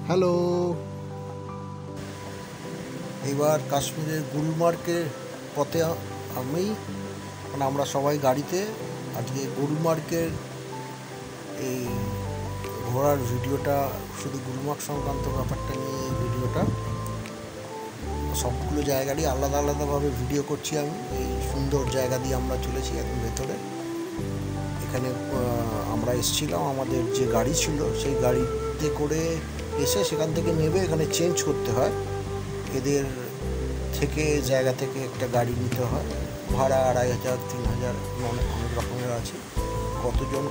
Hello. এবার কাশ্মীরের গুলমার্গের পথে আমরা সবাই গাড়িতে আজকে গুলমার্গের এই ঘোরার ভিডিওটা, শুধু গুলমার্গ সংক্রান্ত ব্যাপারটা নিয়ে এই ভিডিওটা। সবগুলো জায়গারই আলাদা আলাদাভাবে ভিডিও করছি আমি। এই সুন্দর জায়গা দিয়ে আমরা চলেছি এখন ভেতরে। এখানে আমরা এসেছিলাম, আমাদের যে গাড়ি ছিল সেই গাড়িতে করে এসে সেখান থেকে নেবে এখানে চেঞ্জ করতে হয়। এদের থেকে জায়গা থেকে একটা গাড়ি নিতে হয়, ভাড়া 2500 3000 অনেক রকমের আছে। কতজন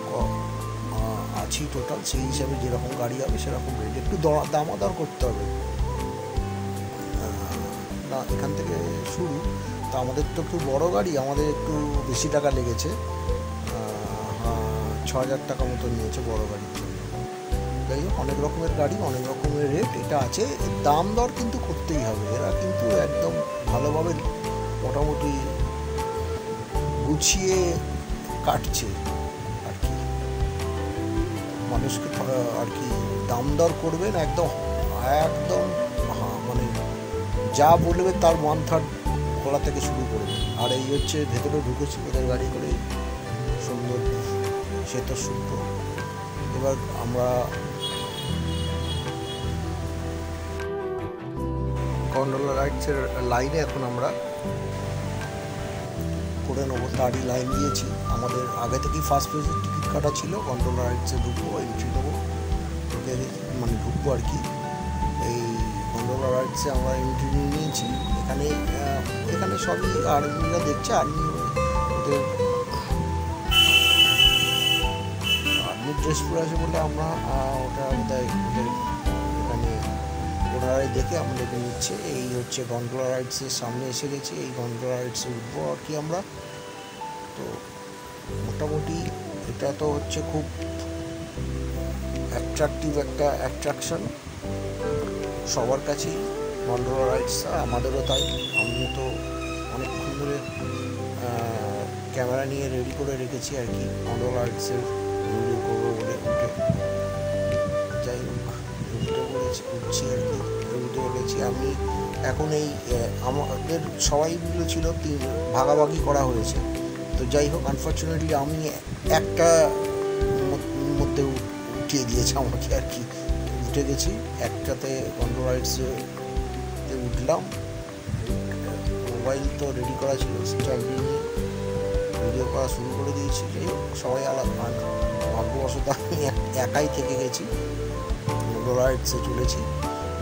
আছি টোটাল সেই হিসাবে যেরকম গাড়ি হবে সেরকম রেট, একটু দামাদর করতে হবে না। এখান থেকে শুরু, তা আমাদের তো একটু বড় গাড়ি, আমাদের একটু বেশি টাকা লেগেছে, 6000 টাকা মতো নিয়েছে বড় গাড়ির জন্য। যাই হোক, অনেক রকমের গাড়ি, অনেক রকমের রেট এটা আছে। দাম দর কিন্তু করতেই হবে, এরা কিন্তু একদম ভালোভাবে মোটামুটি গুছিয়ে কাটছে আর কি। মানুষকে আর কি দাম দর করবেন একদম একদম মানে যা বলবে তার 1/3 বলা থেকে শুরু করবে। আর এই হচ্ছে ভেতরে ঢুকেছি ওদের গাড়ি করে, সুন্দর শ্বেতসূত্র। এবার আমরা গন্ডোলা রাইডসের লাইনে এখন আমরা করে নেবো, তারই লাইন দিয়েছি। আমাদের আগে থেকেই ফার্স্ট পেজের টিকিট কাটা ছিল, গন্ডোলা রাইডসে ঢুকবো, এন্ট্রি নেবো, মানে ঢুকবো আর কি। এই গন্ডোলা রাইডসে আমরা এন্ট্রি নিয়ে নিয়েছি। এখানে সবই আর্মিরা দেখছে, ওদের আর্মির ড্রেস পরে আছে বলে আমরা ওটা বোধহয় ওদের এখানে ওনারাই দেখে আমাদেরকে নিচ্ছে। এই হচ্ছে গন্ডোলা রাইডসের সামনে এসে গেছি, এই গন্ডোলা রাইডসে উঠবো আর কি আমরা। তো মোটামুটি এটা তো হচ্ছে খুব অ্যাট্রাকটিভ একটা অ্যাট্রাকশন সবার কাছেই গন্ডোলা রাইডসটা, আমাদেরও তাই। আমিও তো অনেকক্ষণ ধরে ক্যামেরা নিয়ে রেডি করে রেখেছি আর কি, গন্ডোলা রাইডসের ভিডিও করবো বলে। যাই হোক, উঠছি আর কি, উঠে বলেছি আমি। এখন এই আমাদের সবাই মিলে ছিল, ভাগাভাগি করা হয়েছে। তো যাই হোক, আনফর্চুনেটলি আমি একটা মধ্যে উঠিয়ে দিয়েছে আমাকে আর কি, উঠে গেছি একটাতে। গন্ডোলা রাইডসে উঠলাম, মোবাইল তো রেডি করা ছিল, স্ট্যান্ড নিয়ে ভিডিও করা শুরু করে দিয়েছি। যাই হোক, সবাই আলাদা, ভাগ্যবশত আমি একাই থেকে গেছি, গন্ডোলা রাইডসে চলেছি।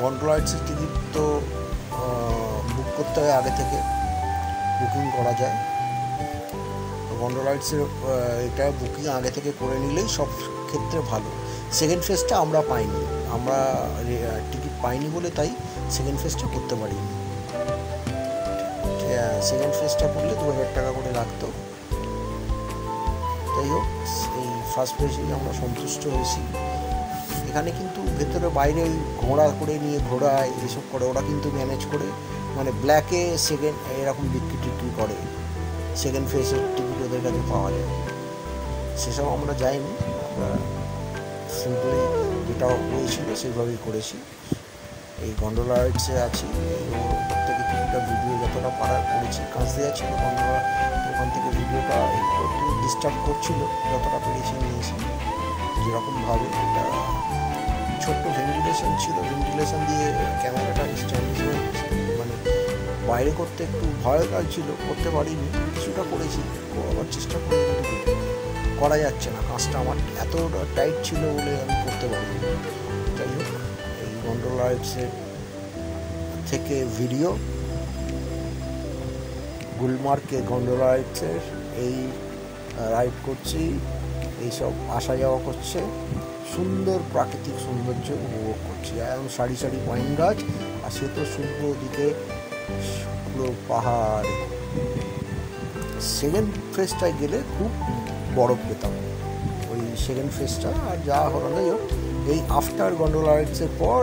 গন্ডোলা রাইডসের টিকিট তো বুক করতে হয়, আগে থেকে বুকিং করা যায়। গন্ডোলা রাইডসের এটা বুকিং আগে থেকে করে নিলেই সব ক্ষেত্রে ভালো। সেকেন্ড ফেজটা আমরা পাইনি, আমরা টিকিট পাইনি বলে তাই সেকেন্ড ফেজটা করতে পারিনি। সেকেন্ড ফেজটা করলে 2000 টাকা করে লাগতো। যাই হোক, এই ফার্স্ট ফেজেই আমরা সন্তুষ্ট হয়েছি। এখানে কিন্তু ভেতরে বাইরে ঘোড়া করে নিয়ে ঘোড়ায় এসব করে, ওরা কিন্তু ম্যানেজ করে, মানে ব্ল্যাকে সেকেন্ড এরকম বিক্রি করে, সেকেন্ড ফেজের টিকিট ওদের কাছে পাওয়া যায়। সেসব আমরা যাইনি, আমরা সিম্পলি যেটা হয়েছিল সেইভাবেই করেছি। এই গন্ডোলা রাইডসে আছি, প্রত্যেকে কিছুটা ভিডিও যতটা পারার করেছি। কাজ দেওয়া ছিল গন্ডোলা, ওখান থেকে ভিডিওটা একটু ডিস্টার্ব করছিল, যতটা পেরেছি নিয়েছি। যেরকমভাবে এটা ছোট্ট ভেন্টিলেশন ছিল, ভেন্টিলেশন দিয়ে ক্যামেরাটা স্ট্যান্ড মানে বাইরে করতে একটু ভয় লাগছিল, করতে পারিনি, কিছুটা করেছি, করার চেষ্টা করে কিন্তু করা যাচ্ছে না, কাজটা আমার এত টাইট ছিল বলে আমি করতে পারিনি। যাই হোক, এই গন্ডোলা রাইডসের থেকে ভিডিও, গুলমার্গে গন্ডোলা রাইডসের এই রাইড করছি, এইসব আসা যাওয়া করছে, সুন্দর প্রাকৃতিক সৌন্দর্য উপভোগ করছি। এখন সারি সারি পাইন গাছ, আর সে তো শুকনো ওদিকে পুরো পাহাড়। সেকেন্ড ফেজটায় গেলে খুব বরফ পেতাম ওই সেকেন্ড ফেজটা, আর যা হলো না। এই আফটার গন্ডোলা রাইডসের পর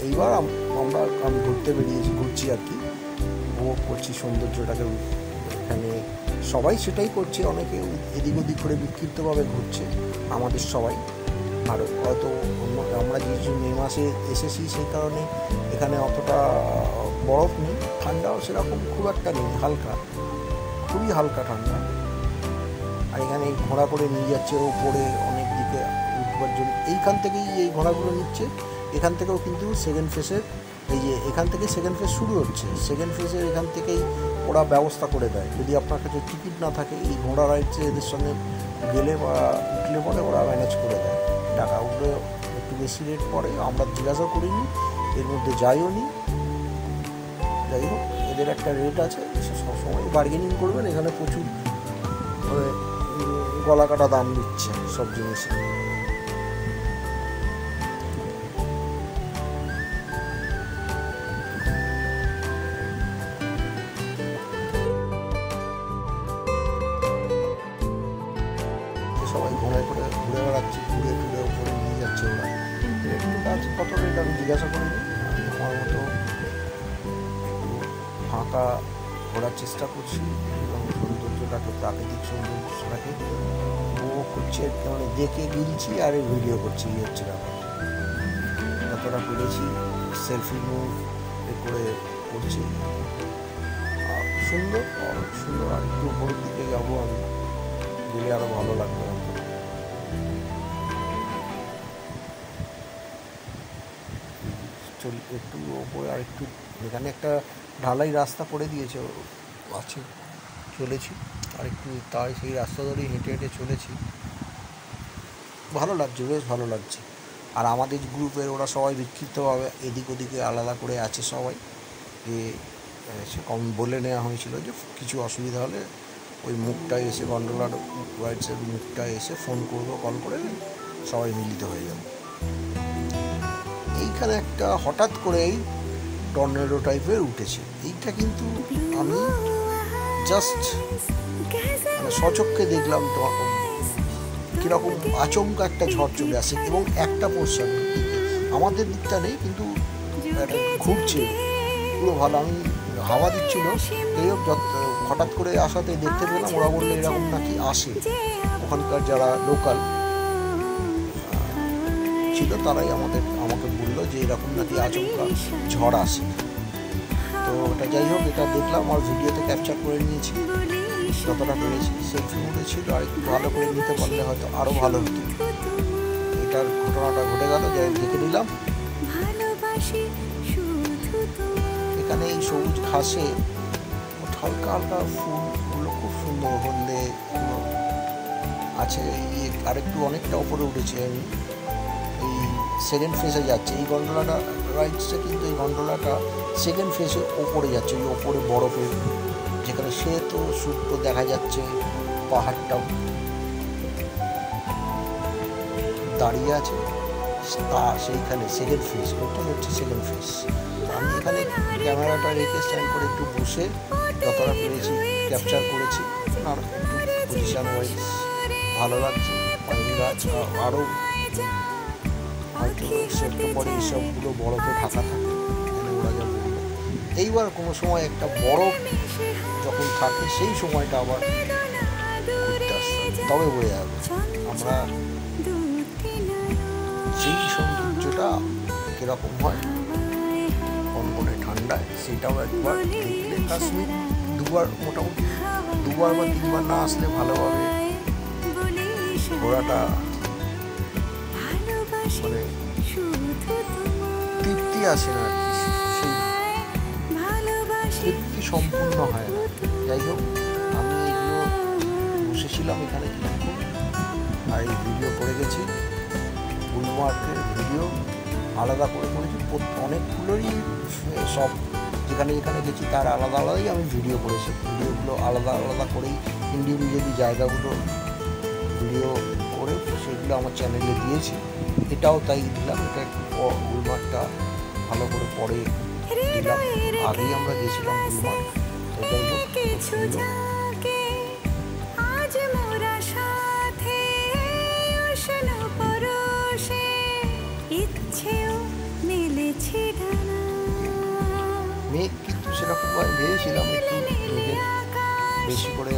এইবার আমি ঘুরছি আর কি, উপভোগ করছি সৌন্দর্যটাকে। এখানে সবাই সেটাই করছে, অনেকে এদিক ওদিক করে বিক্ষিপ্তভাবে ঘুরছে, আমাদের সবাই আর হয়তো আমরা যে মে মাসে এসেছি সেই কারণে এখানে অতটা বরফ নেই, ঠান্ডাও সেরকম খুব একটা নেই, হালকা, খুবই হালকা ঠান্ডা। আর এখানে ঘোড়া করে নিয়ে যাচ্ছে ওপরে অনেক দিকে উঠবার জন্য, এইখান থেকেই এই ঘোড়াগুলো নিচ্ছে। এখান থেকেও কিন্তু সেকেন্ড ফেজের, এই যে এখান থেকে সেকেন্ড ফেজ শুরু হচ্ছে, সেকেন্ড ফেজের এখান থেকেই ওরা ব্যবস্থা করে দেয়। যদি আপনার কাছে টিকিট না থাকে এই ঘোড়া রাইডসে এদের সঙ্গে গেলে বা উঠলে পরে ওরা ম্যানেজ করে দেয়, টাকা উঠলে একটু বেশি রেট পড়ে। আমরা জিজ্ঞাসা করিনি, এর মধ্যে যাইও নি। যাই হোক, এদের একটা রেট আছে, সবসময় বার্গেনিং করবেন। এখানে প্রচুর গলা কাটা দাম দিচ্ছে সব জিনিসে। সবাই ঘোড়ায় করে ঘুরে বেড়াচ্ছে, ঘুরে টুরে ওপরে নিয়ে যাচ্ছে ওরা। রেটটা আছে কত রেট আমি জিজ্ঞাসা করিনি, আমার মতো একটু ফাঁকা ঘোরার চেষ্টা করছি এবং সৌন্দর্যটাকে, প্রাকৃতিক সৌন্দর্যটাকে উপভোগ করছি, মানে দেখে গিলছি আর ভিডিও করছি। এই হচ্ছে ব্যাপার। যতটা পেরেছি সেলফি মুভ করে করছি। সুন্দর সুন্দর, আর একটু উপরের দিকে যাবো আমি, গেলে আরও ভালো লাগবে। একটু ওপরে আর একটু, এখানে একটা ঢালাই রাস্তা করে দিয়েছে আছে, চলেছি আর একটু, তাই সেই রাস্তা ধরেই হেঁটে হেঁটে চলেছি। ভালো লাগছে, বেশ ভালো লাগছে। আর আমাদের গ্রুপের ওরা সবাই বিক্ষিপ্তভাবে এদিক ওদিকে আলাদা করে আছে সবাই, যে সে কম বলে নেওয়া হয়েছিল যে কিছু অসুবিধা হলে ওই মুখটা এসে, গন্ডোলার রাইডসের মুখটা এসে ফোন করবো, কল করে সবাই মিলিত হয়ে যাবে। এইখানে একটা হঠাৎ করেই টর্নেডো টাইপের উঠেছে। এইটা কিন্তু আমি জাস্ট মানে সচক্ষে দেখলাম কীরকম আচমকা একটা ঝড় চলে আসে, এবং একটা পোর্শন আমাদের দিকটা নেই কিন্তু ঘুরছে পুরো ভালো। আমি হাওয়া দিচ্ছিল, এই হঠাৎ করে আসাতে দেখতে পেলাম, ওরা বললে এরকম নাকি আসে, ওখানকার যারা লোকাল ছিল তারাই আমাকে বললো যে এরকম নাকি আচমকা ঝড় আসে। তো ওটা যাই হোক, এটা দেখলাম আর ভিডিওতে ক্যাপচার করে নিয়েছি যতটা পেরেছি। সেলফি মোডে ছিল, আর একটু ভালো করে নিতে পারলে হয়তো আরও ভালো হতো। এটার ঘটনাটা ঘটে গেল, যাই দেখে নিলাম। এখানে এই সবুজ ঘাসে হালকা হালকা ফুলগুলো খুব সুন্দর, হলদে আছে। আরেকটু অনেকটা ওপরে উঠেছে, আমি এই সেকেন্ড ফেজে যাচ্ছে এই গন্ডোলাটা রাইডসে, কিন্তু এই গন্ডোলাটা সেকেন্ড ফেজে ওপরে যাচ্ছে, ওই ওপরে বরফের যেখানে সে তো সূর্য দেখা যাচ্ছে, পাহাড়টা দাঁড়িয়ে আছে, তা সেইখানে সেকেন্ড ফেজ, প্রথম হচ্ছে সেকেন্ড ফেজ। আমি এখানে ক্যামেরাটা রেখে স্ট্যান্ড করে একটু বসে যতটা পেরেছি ক্যাপচার করেছি। আর একটু পজিশন ওয়াইজ ভালো লাগছে। পাইন গাছ আরও হয়তো সেপ্টেম্বরে এইসবগুলো বরফে ঢাকা থাকে, এখানে ওরা যা বললো। এইবার কোনো সময় একটা বরফ যখন থাকে সেই সময়টা আবার ঘুরতে আসতে হবে, তবে বোঝা যাবে আমরা সেই সৌন্দর্যটা কীরকম হয় কনকনে ঠান্ডায়, সেটাও একবার দেখলে। কাশ্মীর মোটামুটি দুবার বা তিনবার না আসলে ভালোভাবে ঘোরাটা মানে তৃপ্তি আসে না, সেই তৃপ্তি সম্পূর্ণ হয় না। যাই হোক, আমি এগুলো বসেছিলাম এখানে কিছুক্ষণ, আর এই ভিডিও করে গেছি। গুলমার্গের ভিডিও আলাদা করে করেছি, অনেকগুলোরই সব যেখানে যেখানে গেছি তার আলাদা আলাদাই আমি ভিডিও করেছি। ভিডিওগুলো আলাদা আলাদা করেই ইন্ডিভিজুয়ালি জায়গাগুলো ভিডিও করে সেগুলো আমার চ্যানেলে দিয়েছি। এটাও তাই দিলাম, এটা একটু গুলমার্গটা ভালো করে পরে দিলাম। আগেই আমরা গেছিলাম গুলমার্গ। তো যাই হোক, মেঘ কিন্তু সেরকমভাবে ভেবেছিলাম একটু মেঘের বেশি করে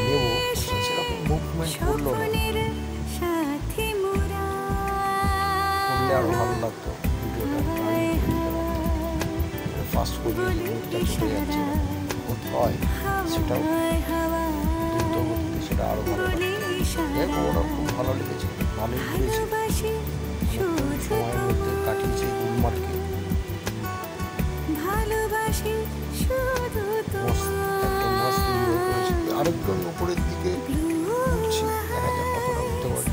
নেব, সেরকম মুভমেন্ট করলো না। করলে আরও ভালো লাগতো ভিডিওটা, ফাস্ট করে মুখটা চলে যাচ্ছে করতে হয়, সেটাও দ্রুত করতে সেটা আরও ভালো লাগতো। দেখো ওরা খুব ভালো লেগেছে, ভালোই ঘুরেছে, সময়ের মধ্যে কাটিয়েছে গুলমার্গকে। আরেকটু উপরের দিকে উঠছি, দেখা যাক কতটা উঠতে পারি।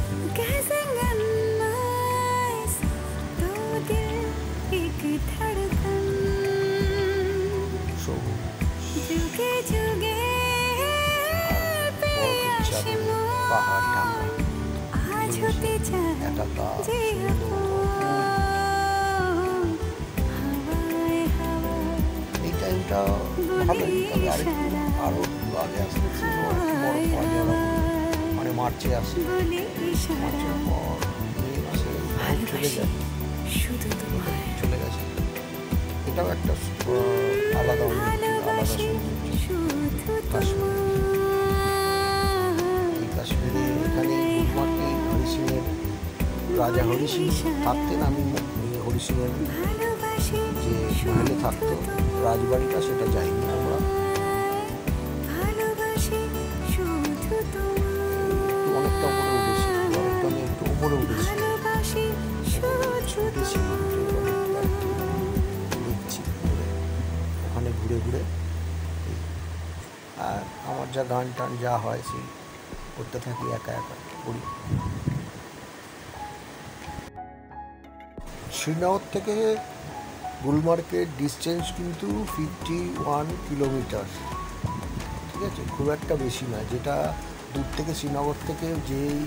পাহাড় ঢাকা একাকার এই টাইমটা ভালোই, তবে আরো আগে আসতে বরফ পাওয়া যায়, মানে মার্চে আসে, মার্চের পর মে মাসে চলে যায়, চলে গেছে। এটাও একটা আলাদা আলাদা কাশ্মীর। এই কাশ্মীরে এখানে গুলমার্গে হরি সিংয়ের, রাজা হরি সিং থাকতেন। আমি হরি সিংয়ের যে মহলে থাকতো রাজবাড়িটা, সেটা যাইনি আমরা। অনেকটা উপরে উঠেছি, অনেকটা আমি একটু উপরে উঠেছি, দেখছি ওখানে ঘুরে ঘুরে। আর আমার যা গান টান যা হয় সেই করতে থাকি, একা একা করি। শ্রীনগর থেকে গুলমার্গের ডিস্টেন্স কিন্তু 51 কিলোমিটার, ঠিক আছে, খুব একটা বেশি না। যেটা দূর থেকে শ্রীনগর থেকে যেই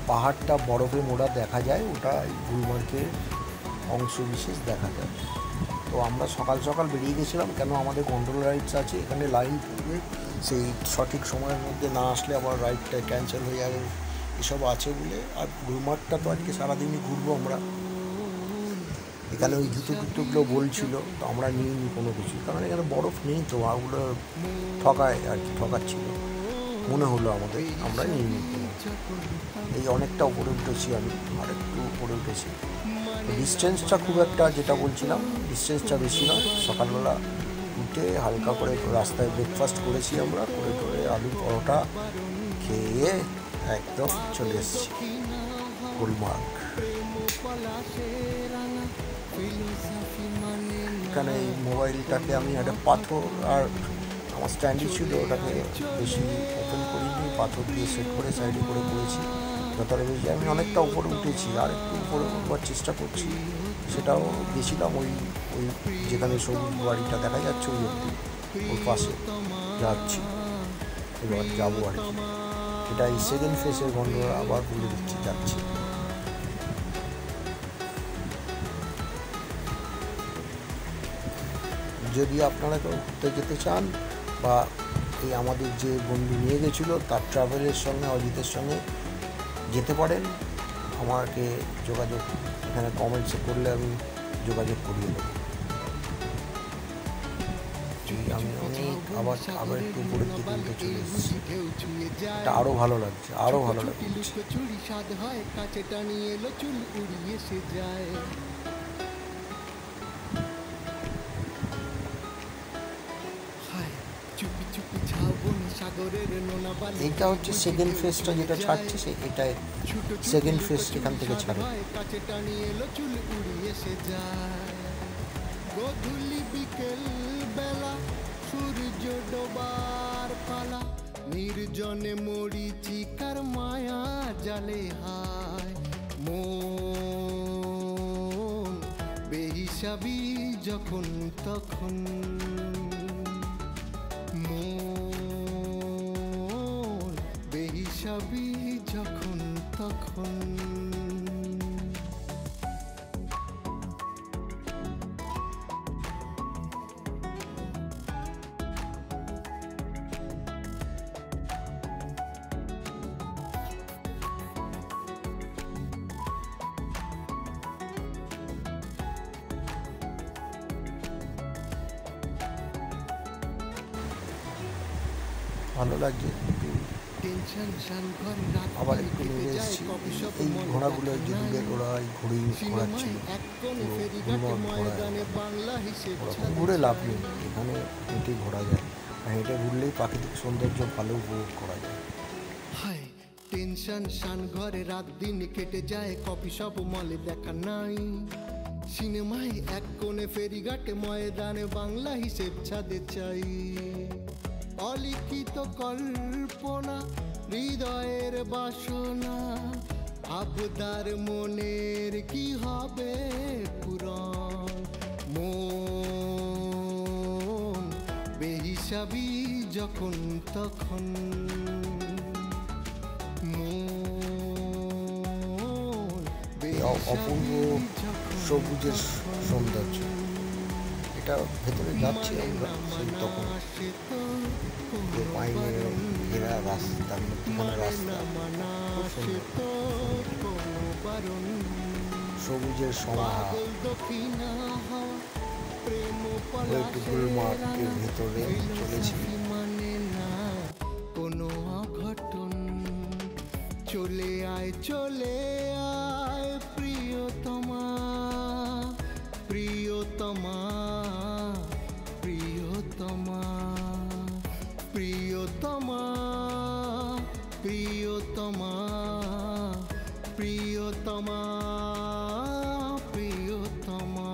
পাহাড়টা বরফে মোড়া দেখা যায়, ওটা গুলমার্গের অংশ বিশেষ দেখা যায়। তো আমরা সকাল সকাল বেরিয়ে গেছিলাম, কেন আমাদের গন্ডোলা রাইডস আছে, এখানে লাইন পড়বে, সেই সঠিক সময়ের মধ্যে না আসলে আবার রাইডটা ক্যান্সেল হয়ে যাবে, এসব আছে বলে। আর গুলমার্গটা তো আজকে সারাদিনই ঘুরবো আমরা। এখানে ওই জুতোগুলো বলছিল, তো আমরা নিইনি কোনো কিছু, কারণ এখানে বরফ নেই, তো ওগুলো ঠকায় আর কি, ঠকাচ্ছিল মনে হলো আমাদের, আমরা নিইনি। এই অনেকটা উপরে উঠেছি আমি, আর একটু উপরে উঠেছি। ডিস্টেন্সটা খুব একটা, যেটা বলছিলাম, ডিস্টেন্সটা বেশি নয়। সকালবেলা উঠে হালকা করে রাস্তায় ব্রেকফাস্ট করেছি আমরা, করে টোরে আলু পরোটা খেয়ে একদম চলে এসেছি গুলমার্গ। এখানে এই মোবাইলটাকে আমি একটা পাথর, আর আমার স্ট্যান্ডই ছিল, ওটাকে বেশি ওপেন করিনি, পাথর দিয়ে সেট করে সাইডে করে করেছি যতটা বেশি। আমি অনেকটা উপরে উঠেছি, আর একটু উপরে উঠবার চেষ্টা করছি। সেটাও গেছিলাম ওই ওই যেখানে সবুজ বাড়িটা দেখা যাচ্ছে, ওই অব্দি, ওর পাশে যাচ্ছি, এবার যাবো আর কি। এটা এই সেকেন্ড ফেসের গন্ডোলা, আবার বলে দিচ্ছি যাচ্ছি। যদি আপনারা কেউ ঘুরতে যেতে চান, বা এই আমাদের যে বন্ধু নিয়ে গেছিলো তার ট্রাভেলের সঙ্গে, অজিতের সঙ্গে যেতে পারেন, আমাকে যোগাযোগ এখানে কমেন্টসে করলে আমি যোগাযোগ করিয়ে দেবো। আমি অনেক আবার একটু উপরের দিকে উঠে চলে এসেছি, এটা আরও ভালো লাগছে, আরও ভালো লাগছে। এইটা হচ্ছে সেকেন্ড ফেজটা, যেটা ছাড়ছে এটা সেকেন্ড ফেজ, এখান থেকে ছাড়ে। গধূলি বিকেল বেলা সূর্য ডোবার পালা, নির্জনে মরিচিকার মায়া জালে হায় মন বেহিসাবি যখন তখন, মন বেহিসাবি যখন তখন। ভালো লাগছে, আবার একটু নেমে এসেছি। এই ঘোড়াগুলো যে দূরের ওরা এই ঘোরাচ্ছিল, ঘুরে লাভ নেই, এখানে হেঁটে ঘোরা যায়, আর হেঁটে ঘুরলেই প্রাকৃতিক সৌন্দর্য ভালো উপভোগ করা যায়। টেনশন শান ঘরে রাত দিন কেটে যায়, কফি শপ মলে দেখা নাই, সিনেমায় এক কোণে ফেরিঘাটে ময়দানে বাংলা হিসেব ছাদে চাই। অলিখিত কল্পনা হৃদয়ের বাসনা, আবদার মনের কি হবে পূরণ, মন বেহিসাবি যখন তখন, অপূর্ব সবুজের সৌন্দর্য, এটা ভেতরে যাচ্ছি আমরা সেই তখন পাইনের ঘেরা রাস্তা, মধ্যখানে রাস্তা, সবুজের সমাহার, একটু গুলমার্গের ভেতরে চলেছি। কোনো অঘটন চলে আয় চলে আয় প্রিয়তমা, প্রিয়তমা, প্রিয়তমা, প্রিয়তমা, প্রিয়তমা, প্রিয়তমা, প্রিয়তমা।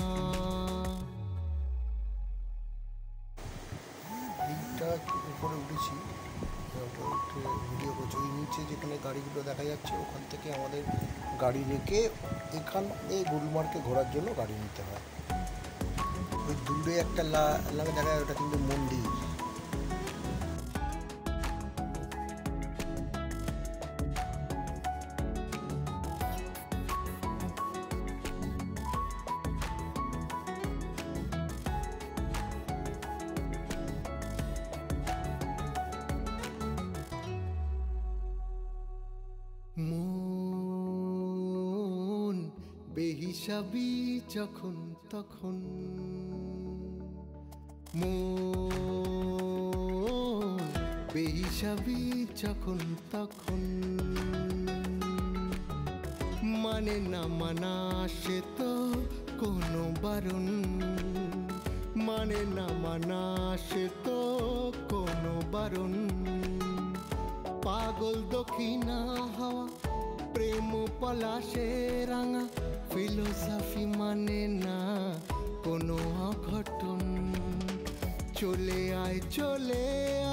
এইটা উপরে উঠেছি, ভিডিও করছি। ওই নিচে যেখানে গাড়িগুলো দেখা যাচ্ছে ওখান থেকে আমাদের গাড়ি রেখে এখানে গুলমার্গে ঘোরার জন্য গাড়ি নিতে হয়। ওই দূরে একটা লাগে দেখা যায়, ওটা কিন্তু মন্দির। মন বেহিসাবি যখন তখন, মন বেহিসাবি যখন তখন, মানে না মানা সে তো কোনো বারণ, মানে না মানা সে তো কোনো বারণ, পাগল দক্ষিণা হাওয়া প্রেম পলাশে রাঙা, ফিলোসফি মানে না কোনো অঘটন, চলে আয় চলে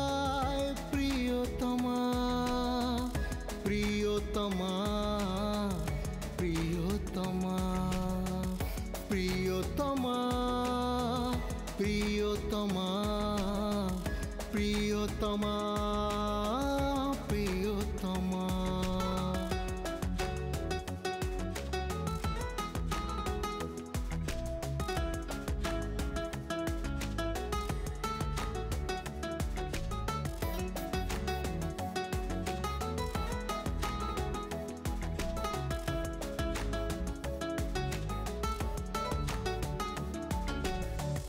আয় প্রিয়তমা, প্রিয়তমা, প্রিয়তমা, প্রিয়তমা, প্রিয়তমা, প্রিয়তমা, প্রিয়তমা।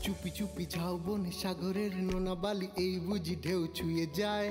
চুপি চুপি ঝাউ বনে সাগরের নোনা বালি, এই বুঝি ঢেউ ছুঁয়ে যায়।